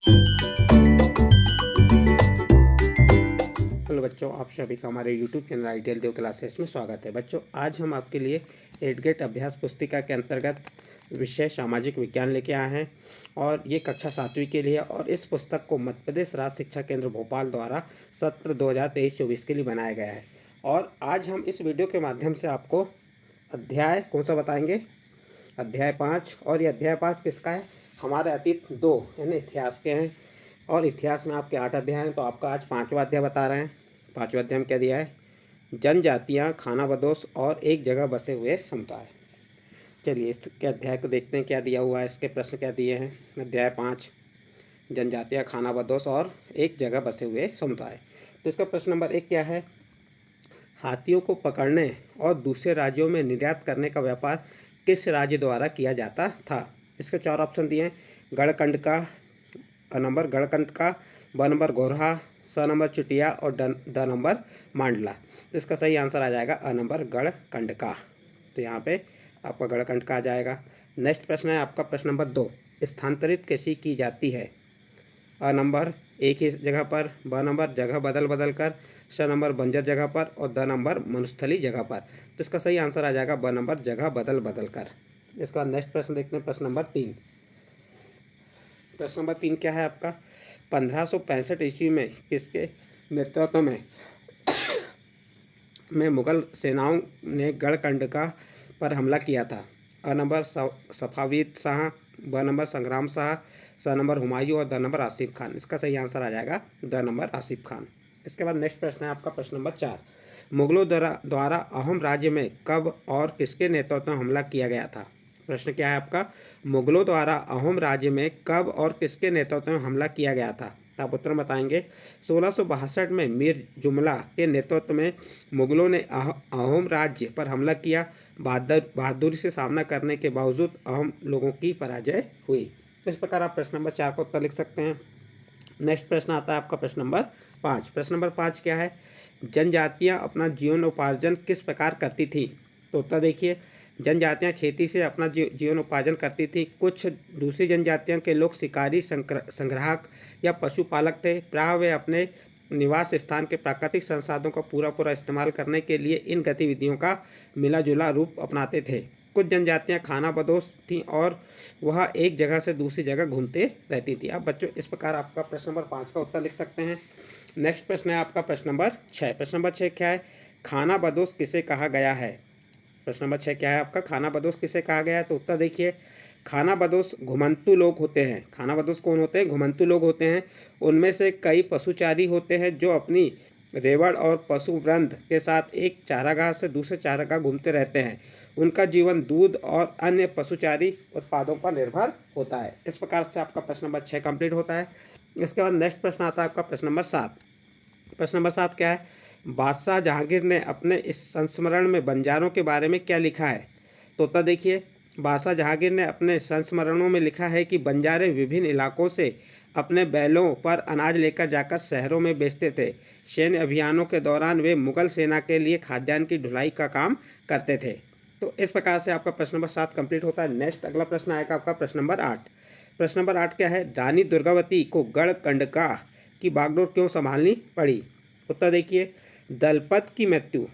Hello बच्चों, आप सभी का हमारे YouTube चैनल आइडियल देव क्लासेस में स्वागत है। बच्चों, आज हम आपके लिए 8th ग्रेड अभ्यास पुस्तिका के अंतर्गत विषय सामाजिक विज्ञान लेके आए हैं और ये कक्षा 7वीं के लिए। और इस पुस्तक को मध्य प्रदेश राज्य शिक्षा केंद्र भोपाल द्वारा सत्र 2023-24 के लिए बनाया गया है। और आज हम इस वीडियो के माध्यम से आपको अध्याय कौन सा बताएंगे, अध्याय 5। और ये अध्याय 5 किसका है? हमारे अतीत 2 यानी इतिहास के हैं। और इतिहास में आपके 8 अध्याय हैं, तो आपका आज 5वां अध्याय बता रहे हैं। 5वें अध्याय में क्या दिया है? जनजातियाँ, खानाबदोश और एक जगह बसे हुए समुदाय। चलिए इसके अध्याय को देखते हैं, क्या दिया हुआ है, इसके प्रश्न क्या दिए हैं। अध्याय 5 जनजातियाँ, खानाबदोश और एक जगह बसे हुए समुदाय। तो इसका प्रश्न नंबर 1 क्या है? हाथियों को पकड़ने और दूसरे राज्यों में निर्यात करने का व्यापार किस राज्य द्वारा किया जाता था? इसके 4 ऑप्शन दिए हैं। गढ़कंडका, अ नंबर गढ़कंडका, ब नंबर गोरहा, स नंबर चुटिया और द नंबर मांडला। तो इसका सही आंसर आ जाएगा अ नंबर गढ़कंडका। तो यहाँ पे आपका गढ़कंडका आ जाएगा। नेक्स्ट प्रश्न है आपका प्रश्न नंबर 2, स्थानांतरित कैसी की जाती है? अ नंबर एक ही जगह पर, ब नंबर जगह बदल बदल कर, स नंबर बंजर जगह पर और द नंबर मरुस्थली जगह पर। तो इसका सही आंसर आ जाएगा ब नंबर जगह बदल बदल कर। इसका बाद नेक्स्ट प्रश्न देखते हैं, प्रश्न नंबर 3। प्रश्न नंबर 3 क्या है आपका? 1565 ईस्वी में किसके नेतृत्व में मुगल सेनाओं ने गढ़कंडका पर हमला किया था? अ नंबर सफाविद शाह, ब नंबर संग्राम शाह, स नंबर हुमायूं और द नंबर आसिफ खान। इसका सही आंसर आ जाएगा द नंबर आसिफ खान। इसके बाद नेक्स्ट प्रश्न है आपका प्रश्न नंबर 4। मुगलों द्वारा अहोम राज्य में कब और किसके नेतृत्व में हमला किया गया था? प्रश्न क्या है आपका? मुगलों द्वारा अहोम राज्य में कब और किसके नेतृत्व में हमला किया गया था? आप उत्तर बताएंगे। 1662 में मीर जुमला के नेतृत्व में मुगलों ने अहोम राज्य पर हमला किया। बहादुरी से सामना करने के बावजूद अहोम लोगों की पराजय हुई। इस प्रकार आप प्रश्न नंबर 4 का उत्तर लिख सकते हैं। नेक्स्ट प्रश्न आता है आपका प्रश्न नंबर 5। प्रश्न नंबर 5 क्या है? जनजातियां अपना जीवनोपार्जन किस प्रकार करती थी? तो उत्तर देखिए। जनजातियां खेती से अपना जीवनोपार्जन करती थी। कुछ दूसरी जनजातियों के लोग शिकारी, संग्राहक या पशुपालक थे। प्रायः वे अपने निवास स्थान के प्राकृतिक संसाधनों का पूरा इस्तेमाल करने के लिए इन गतिविधियों का मिला जुला रूप अपनाते थे। कुछ जनजातियां खानाबदोश थीं और वह एक जगह से दूसरी जगह घूमते रहती थी। अब बच्चों इस प्रकार आपका प्रश्न नंबर 5 का उत्तर लिख सकते हैं। नेक्स्ट प्रश्न है आपका प्रश्न नंबर 6। प्रश्न नंबर 6 क्या है? खानाबदोश किसे कहा गया है? प्रश्न नंबर 6 क्या है आपका? खानाबदोश किसे कहा गया है? तो उत्तर देखिए। खानाबदोश घुमंतू लोग होते हैं। खानाबदोश कौन होते हैं? घुमंतू लोग होते हैं। उनमें से कई पशुचारी होते हैं जो अपनी रेवड़ और पशु वृंद के साथ एक चारागाह से दूसरे चारागाह घूमते रहते हैं। उनका जीवन दूध और अन्य पशुचारी उत्पादों पर निर्भर होता है। इस प्रकार से आपका प्रश्न नंबर 6 कंप्लीट होता है। इसके बाद नेक्स्ट प्रश्न आता है आपका प्रश्न नंबर 7। प्रश्न नंबर 7 क्या है? बादशाह जहांगीर ने अपने इस संस्मरण में बंजारों के बारे में क्या लिखा है? तो उत्तर देखिए। बादशाह जहांगीर ने अपने संस्मरणों में लिखा है कि बंजारे विभिन्न इलाकों से अपने बैलों पर अनाज लेकर जाकर शहरों में बेचते थे। सैन्य अभियानों के दौरान वे मुगल सेना के लिए खाद्यान्न की ढुलाई का काम करते थे। तो इस प्रकार से आपका प्रश्न नंबर 7 कंप्लीट होता है। नेक्स्ट अगला प्रश्न आएगा आपका प्रश्न नंबर 8। प्रश्न नंबर 8 क्या है? रानी दुर्गावती को गढ़कंडका की बागडोर क्यों संभालनी पड़ी? उत्तर देखिए। दलपत की मृत्यु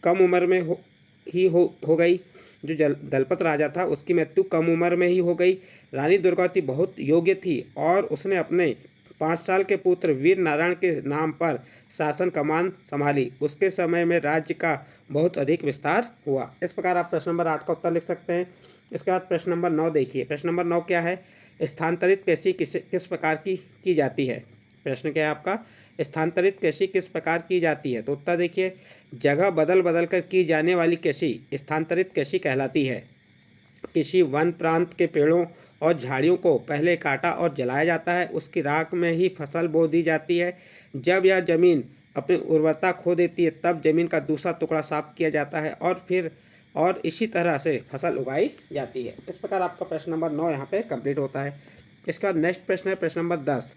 कम उम्र में हो गई। जो दलपत राजा था उसकी मृत्यु कम उम्र में ही हो गई। रानी दुर्गावती बहुत योग्य थी और उसने अपने 5 साल के पुत्र वीर नारायण के नाम पर शासन कमान संभाली। उसके समय में राज्य का बहुत अधिक विस्तार हुआ। इस प्रकार आप प्रश्न नंबर 8 का उत्तर लिख सकते हैं। इसके बाद प्रश्न नंबर 9 देखिए। प्रश्न नंबर 9 क्या है? स्थानांतरित कृषि किस प्रकार की जाती है? प्रश्न क्या है आपका? स्थानांतरित कृषि किस प्रकार की जाती है? तो उत्तर देखिए। जगह बदल बदल कर की जाने वाली कृषि स्थानांतरित कृषि कहलाती है। किसी वन प्रांत के पेड़ों और झाड़ियों को पहले काटा और जलाया जाता है, उसकी राख में ही फसल बो दी जाती है। जब यह जमीन अपनी उर्वरता खो देती है तब जमीन का दूसरा टुकड़ा साफ किया जाता है और इसी तरह से फसल उगाई जाती है। इस प्रकार आपका प्रश्न नंबर 9 यहाँ पे कंप्लीट होता है। इसके बाद नेक्स्ट प्रश्न है प्रश्न नंबर 10।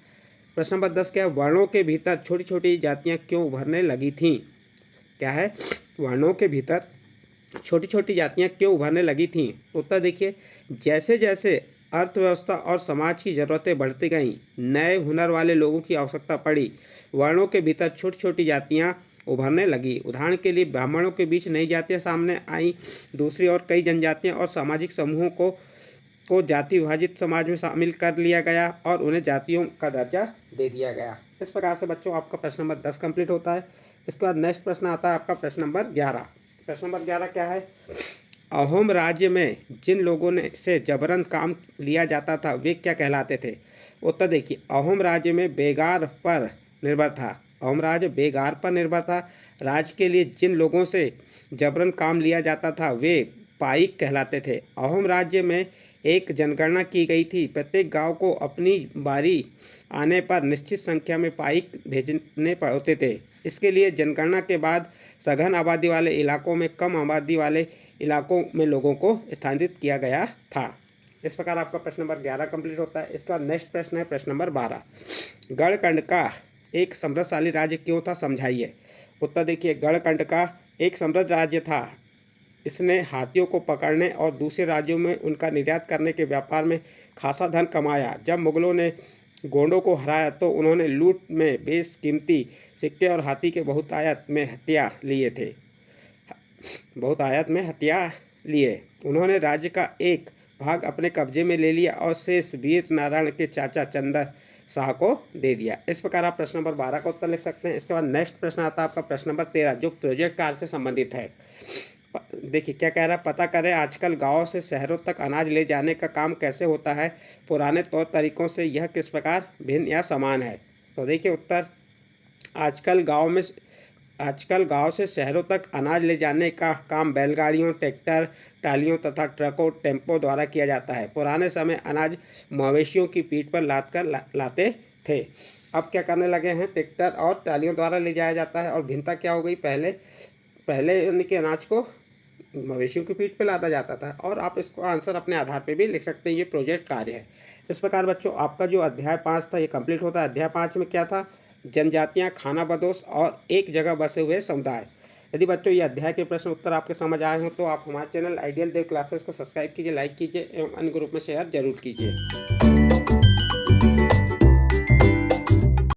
प्रश्न नंबर 10 क्या है? वर्णों के भीतर छोटी छोटी जातियाँ क्यों उभरने लगी थीं? क्या है? वर्णों के भीतर छोटी छोटी जातियाँ क्यों उभरने लगी थीं? उत्तर देखिए। जैसे जैसे अर्थव्यवस्था और समाज की ज़रूरतें बढ़ती गईं, नए हुनर वाले लोगों की आवश्यकता पड़ी, वर्णों के भीतर छोटी छोटी जातियाँ उभरने लगी। उदाहरण के लिए ब्राह्मणों के बीच नई जातियाँ सामने आईं। दूसरी ओर कई जनजातियाँ और सामाजिक समूहों को जाति विभाजित समाज में शामिल कर लिया गया और उन्हें जातियों का दर्जा दे दिया गया। इस प्रकार से बच्चों आपका प्रश्न नंबर 10 कंप्लीट होता है। इसके बाद नेक्स्ट प्रश्न आता है आपका प्रश्न नंबर 11। प्रश्न नंबर 11 क्या है? अहोम राज्य में जिन लोगों ने से जबरन काम लिया जाता था वे क्या कहलाते थे? उत्तर देखिए, अहोम राज्य में बेगार पर निर्भर था। अहोम राज्य बेगार पर निर्भर था। राज्य के लिए जिन लोगों से जबरन काम लिया जाता था वे पाइक कहलाते थे। अहोम राज्य में एक जनगणना की गई थी। प्रत्येक गांव को अपनी बारी आने पर निश्चित संख्या में पाइक भेजने होते थे। इसके लिए जनगणना के बाद सघन आबादी वाले इलाकों में कम आबादी वाले इलाकों में लोगों को स्थानांतरित किया गया था। इस प्रकार आपका प्रश्न नंबर 11 कंप्लीट होता है। इसका नेक्स्ट प्रश्न है प्रश्न नंबर 12। गढ़कंड का एक समृद्धशाली राज्य क्यों था, समझाइए। उत्तर देखिए, गढ़कंड का एक समृद्ध राज्य था। इसने हाथियों को पकड़ने और दूसरे राज्यों में उनका निर्यात करने के व्यापार में खासा धन कमाया। जब मुगलों ने गोंडों को हराया तो उन्होंने लूट में बेशकीमती सिक्के और हाथी के बहुतायत में हथियार लिए। उन्होंने राज्य का एक भाग अपने कब्जे में ले लिया और शेष वीर नारायण के चाचा चंदर शाह को दे दिया। इस प्रकार आप प्रश्न नंबर 12 का उत्तर लिख सकते हैं। इसके बाद नेक्स्ट प्रश्न आता है आपका प्रश्न नंबर 13 जो प्रोजेक्ट कार्य से संबंधित है। देखिए क्या कह रहा है, पता करें आजकल गांव से शहरों तक अनाज ले जाने का काम कैसे होता है, पुराने तौर तरीकों से यह किस प्रकार भिन्न या समान है। तो देखिए उत्तर, आजकल गांव से शहरों तक अनाज ले जाने का काम बैलगाड़ियों, ट्रैक्टर, ट्रालियों तथा ट्रकों, टेम्पो द्वारा किया जाता है। पुराने समय अनाज मवेशियों की पीठ पर लाद कर लाते थे। अब क्या करने लगे हैं, ट्रैक्टर और ट्रालियों द्वारा ले जाया जाता है। और भिन्नता क्या हो गई, पहले यानी कि अनाज को मवेशियों की पीठ पे लादा जाता था। और आप इसको आंसर अपने आधार पे भी लिख सकते हैं, ये प्रोजेक्ट कार्य है। इस प्रकार बच्चों आपका जो अध्याय 5 था ये कंप्लीट होता है। अध्याय 5 में क्या था, जनजातियां, खानाबदोश और एक जगह बसे हुए समुदाय। यदि बच्चों ये अध्याय के प्रश्न उत्तर आपके समझ आए हों तो आप हमारे चैनल आइडियल देव क्लासेस को सब्सक्राइब कीजिए, लाइक कीजिए एवं अन्य ग्रुप में शेयर जरूर कीजिए।